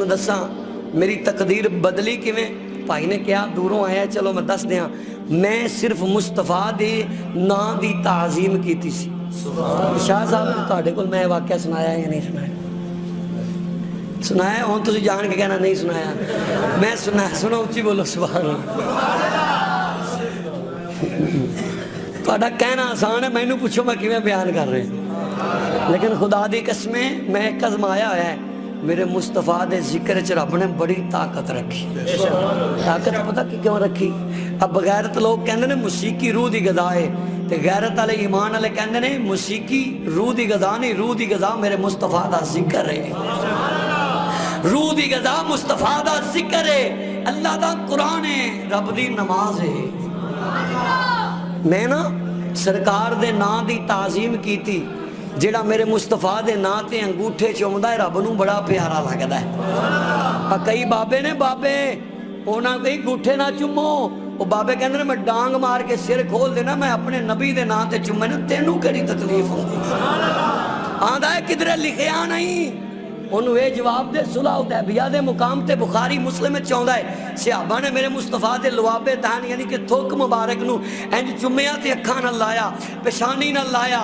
हुण दसां मेरी तकदीर बदली किवें। भाई ने कहा दूरों आया, चलो मैं दस दियाँ। मैं सिर्फ मुस्तफा दे नां दी ताज़ीम कीती सी। शाह साहब ने तुहाडे कोल मैं वाक़या सुनाया या नहीं सुनाया? सुनाया। हुण तुसीं जान के कहना नहीं सुनाया। मैं सुनाया, सुनो उच्ची बोलो सुभान अल्लाह। तुहाडा कहना आसान है, मैनू पूछो मैं किवें बयान कर रहा। लेकिन खुदा दी कसमें मैं एक आजमाया होया है, मेरे मुस्तफा दे जिक्र च रब ने बड़ी ताकत रखी। ताकत पता कि क्यों रखी? अब बगैरत लोग कहते हैं मौसीकी रूह दी गज़ा है, ते गैरत वाले ईमान वाले कहते हैं मौसीकी रूह दी गज़ा नहीं, रूह दी गज़ा मेरे मुस्तफा दा जिक्र है। रूह दी गज़ा मुस्तफा दा जिक्र है, अल्लाह दा कुरान है, रब दी नमाज है। मैं ना सरकार दे नां दी ताज़ीम की थी। जेड़ा मेरे मुस्तफा दे नां ते अंगूठे चुमदा है रब नूं बड़ा प्यारा लगदा है। कई बाबे ने बाबे उन्हां कई अंगूठे ना चुमो, वो बाबे कहंदे ने मैं डांग मार के सिर खोल देना, मैं अपने नबी दे नां ते चुमे ना, तेनू केड़ी तकलीफ होंदी? आंदा है किधरे लिखिया नहीं। उन्होंने ये जवाब दे सुलह हुदैबिया दे मुकाम ते बुखारी मुस्लिम में चाहता है सहाबा ने मेरे मुस्तफा दे लुआबे दान यानी कि थुक मुबारक नूं इंज चुम्मिया ते अखां नाल लाया, पेशानी नाल लाया।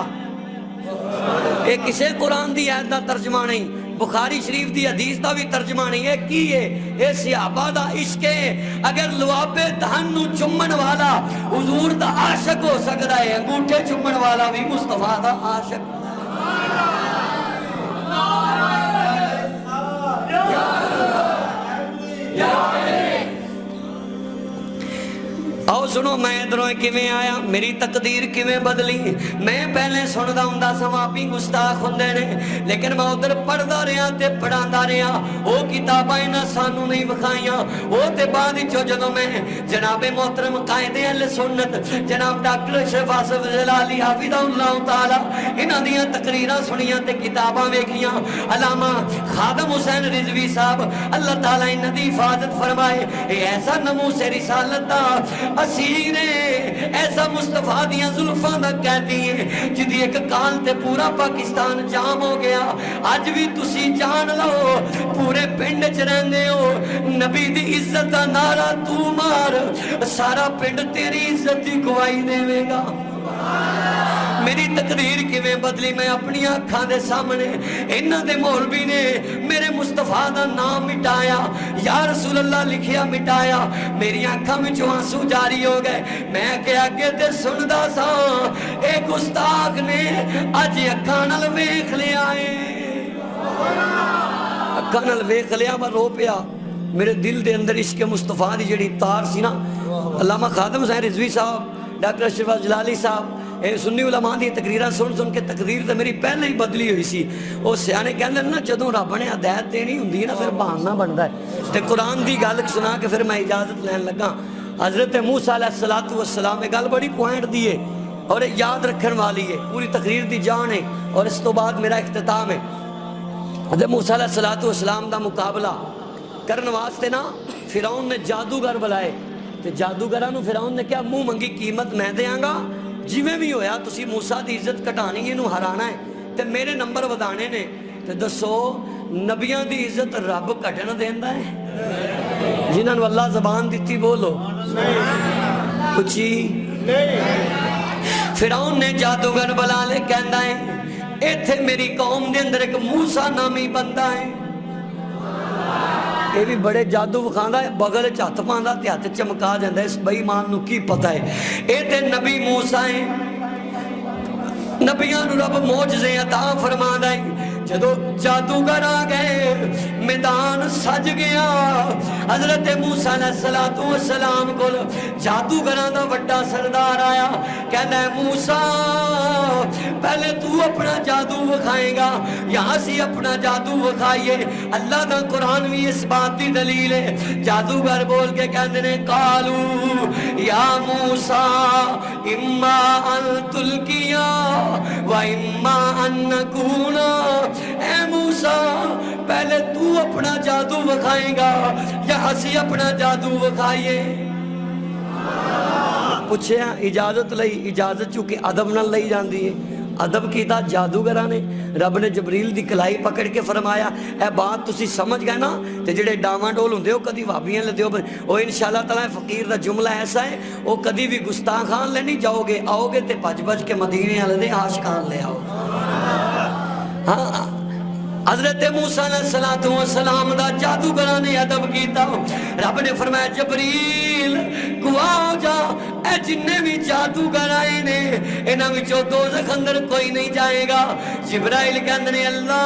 ये किसी कुरान दी आयत दा तर्जमा नहीं, बुखारी शरीफ दी हदीस दा भी तर्जमा नहीं। ये की है? ये सहाबा दा इश्क है। अगर लुआबे दान नूं चुम्मन वाला हुजूर दा आशिक हो सकदा है, अंगूठे चुम्मन वाला भी मुस्तफा दा आशिक। आओ सुनो मैं इधरों किवें आया, मेरी तकदीर किवें बदली। मैं पहले सुनदा हुंदा सवां भी गुस्ताख हुंदे ने, लेकिन मैं उधर पढ़दा रहा ते पढ़ांदा रहा। वो किताबां इन्हां सानू नहीं विखाइयां। वो ते बाद विचों जदों मैं जनाबे मोहतरम कायदे अहले सुन्नत जनाब डॉक्टर अशरफ आसिफ जलाली हाफिज़हुल्लाह ताला इन्हां दियां तकरीरां सुनियां ते किताबां वेखियां। अलामा खादम हुसैन रिजवी साहब अल्लाह ताला इन्हां दी हिफाजत फरमाए। ऐसा नमूसे रिसालत दा असीर है, ऐसा मुस्तफा दियां जुल्फां दा कैदी है जिदी एक काल ते पूरा पाकिस्तान जाम हो गया। अज भी तुसी जान लो, पूरे पिंड च रहंदे हो, नबी दी इज्जत दा नारा तू मार, सारा पिंड तेरी इज्जत दी गवाही देवेगा। मेरी तकदीर किवें बदली? मैं अपनी अखां दे सामने इन्हां दे मौलवी ने मेरे मुस्तफा दा नाम मिटाया, या रसूल अल्लाह लिखिया मिटाया। मेरी अखां विचों आंसू जारी हो गए। मैं के अगे ते सुनदा सा, एक गुस्ताख ने अज अखां नाल वेख लिया है, अखां नाल वेख लिया। मैं रो पिया। मेरे दिल दे अंदर इश्क मुस्तफा दी जिहड़ी तार सी ना, अल्लामा खादम हुसैन रिजवी साहब, डॉक्टर अशरफ जलाली साहब, सुन्नी उलमा दी तकरीरां सुन सुन के तकदीर तो मेरी पहले ही बदली हुई सी। वो सियाने कहंदे ना जदों रब ने हदायत देनी हुंदी है ना, फिर बहाना बनता है। तो कुरान की गल सुना के फिर मैं इजाजत लैन लगा। हजरत मूसा अलैहिस्सलातु वस्सलाम ये गल बड़ी पॉइंट दी है और याद रखने वाली है, पूरी तकरीर की जान है। और इस तो बाद मेरा इख्तिताम है। हजरत मूसा अलैहिस्सलातु वस्सलाम दा मुकाबला करने वास्ते ना फिरौन ने जादूगर बुलाए, तो जादूगरां नूं फिरौन ने क्या मुंह मंगी कीमत मैं देंगा, जिवें भी होया तुसी मूसा की इज्जत घटानी, इनू हराना है तो मेरे नंबर वधाने ने। तो दसो नबियां की इज्जत रब घटन देंदा है? जिन्होंने अल्लाह जबान दी बोलो कुछी। फिरौन ने जादूगर बुला ले, कहंदा है इत्थे मेरी कौम के अंदर एक मूसा नामी बंदा है, ये भी बड़े जादू विखांदा है, बगल च हथ पांदा ते हथ चमका जांदा। इस बेईमान नूं की पता है ये ते नबी मूसा है। नबियां नूं रब मौजज़े अता फरमांदा है। जदों जादूगर आ गए मैदान सज गया। हजरत मूसा अलैहिस्सलातु वस्सलाम कोल जादूगरां दा वड्डा सरदार आया, कहंदा है मूसा पहले तू अपना जादू विखाएगा या असीं अपना जादू विखाइए? अल्लाह दा कुरान भी इस बात की दलील है। जादूगर बोल के कहंदे ने कालू या मूसा इम्मा अन तुल्किया व इम्मा अन नकूना। ऐ मूसा पहले तू अपना जादू विखाएगा या असी अपना जादू विखाइए? पूछया इजाजत लई, इजाजत चूंकि अदब नाल लई जांदी है। ادب کیتا جادوگراں نے. رب نے جبریل دی کلائی پکڑ کے فرمایا اے بات تسی سمجھ گئے نا تے جڑے ڈاواں ڈول ہوندے ہو کدی وابیاں لیندے ہو او انشاءاللہ تعالی فقیر دا جملہ ایسا ہے او کدی بھی گستاخان لے نہیں جاؤ گے, آؤ گے تے بھج بھج کے مدینے والے دے عاشقان لے آؤ. ہاں حضرت موسیٰ علیہ السلام دا جادوگراں نے ادب کیتا. رب نے فرمایا جبریل گواہ ہو جا اے جننے بھی جادوگر آئے نے انہاں وچوں دوزخ اندر کوئی نہیں جائے گا. جبرائیل کہندے نے اللہ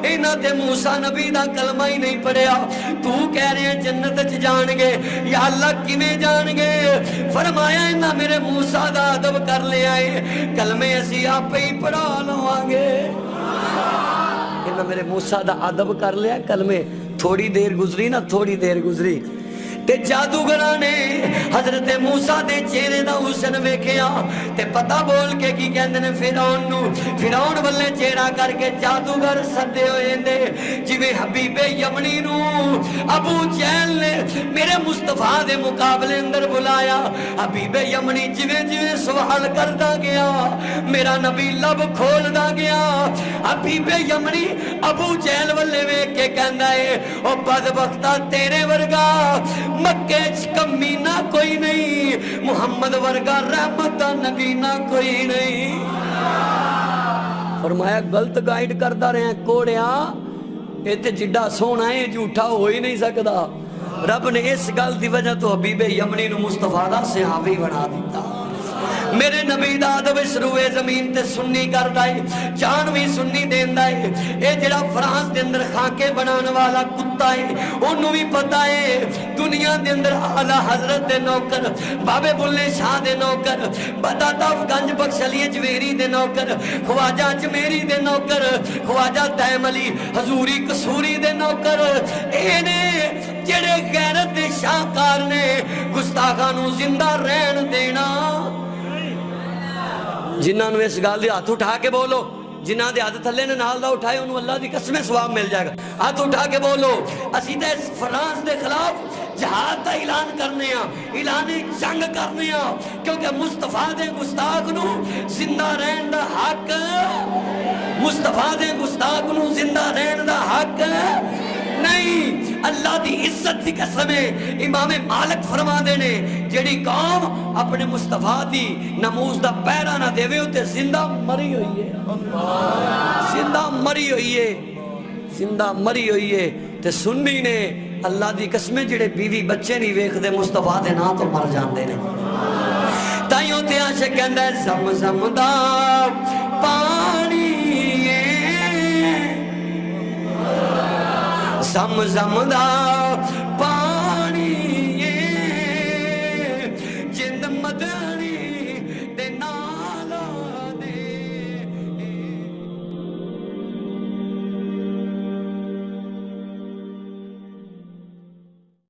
انہاں تے موسیٰ نبی دا کلمہ ہی نہیں پڑھیا, تو کہہ رہے ہیں جنت وچ جان گے, یا اللہ کیویں جان گے؟ فرمایا انہاں میرے موسیٰ دا ادب کر لے آئے, کلمے اسی آپے ہی پڑھا لواں گے. انہاں میرے موسیٰ دا ادب کر لیا, کلمے تھوڑی دیر گزری نا تھوڑی دیر گزری تے جادوگراں نے حضرت موسیٰ دے چہرے دا حسن ویکھیا تے پتہ بول کے کی کہندے نے فرعون نو, فرعون والے چہرہ کر کے جادوگر سدے ہوئے دے جویں حبیب یمنی نو ابو جہل نے میرے مصطفیٰ دے مقابلے اندر بلایا. حبیب یمنی جویں جویں سوال کردا گیا میرا نبی لب کھولدا گیا. حبیب یمنی ابو جہل والے ویکھ کے کہندا ہے او بدبختہ تیرے ورگا مکے کمینہ کوئی نہیں, محمد ورگا رحمت دا نبی نہ کوئی نہیں. فرمایا غلط گائیڈ کردا رہے ہیں کوڑیاں, اے تے جڈا سونا ہے جھوٹا ہو ہی نہیں سکدا. رب نے اس گل دی وجہ تو حبیب یمنی نو مصطفیٰ دا صحابی بنا دیتا. میرے نبی دا ادب روئے زمین تے سنی کر دائی, جان بھی سنی دین دائی. اے جڑا فرانس دے اندر خاکے بنانے والا کتا ہے انہوں بھی پتا ہے دنیا دے اندر اعلیٰ حضرت دے نوکر, بابے بلے شاہ دے نوکر, بداتا گنج بخش علی جویری دے نوکر, خواجہ جمیری دے نوکر, خواجہ دائم علی حضوری قصوری دے نوکر, اے نے جڑے غیرت دے شاہکار نے گستاخانوں زندہ رہن دینا. جنہاں نو اس گال دی ہاتھ اٹھا کے بولو, جنہاں دے ہاتھ تھلے نے نال دا اٹھائے انہوں اللہ دی قسمیں ثواب مل جائے گا. ہاتھ اٹھا کے بولو اسی تے فرانس دے خلاف جہاد دا اعلان کرنے ہیں, اعلان جنگ کرنے ہیں, کیونکہ مصطفیٰ دے گستاخ نو زندہ رہن دا حق, مصطفیٰ دے گستاخ نو زندہ رہن دا حق نہیں. اللہ دی عزت دی قسم ہے امام مالک فرما دینے جڑی قوم اپنے مصطفیٰ دی نموز دا پیرا نہ دے وے ہوتے زندہ مری ہوئی ہے, زندہ مری ہوئی ہے, زندہ مری ہوئی ہے. تے سنی نے اللہ دی قسمیں جڑے بیوی بچے نہیں ویکھ دے مصطفیٰ دے نا تو مر جاندے نے. تائیوں تے آشے کہندہ ہے زمزم دا پانی زمزم دا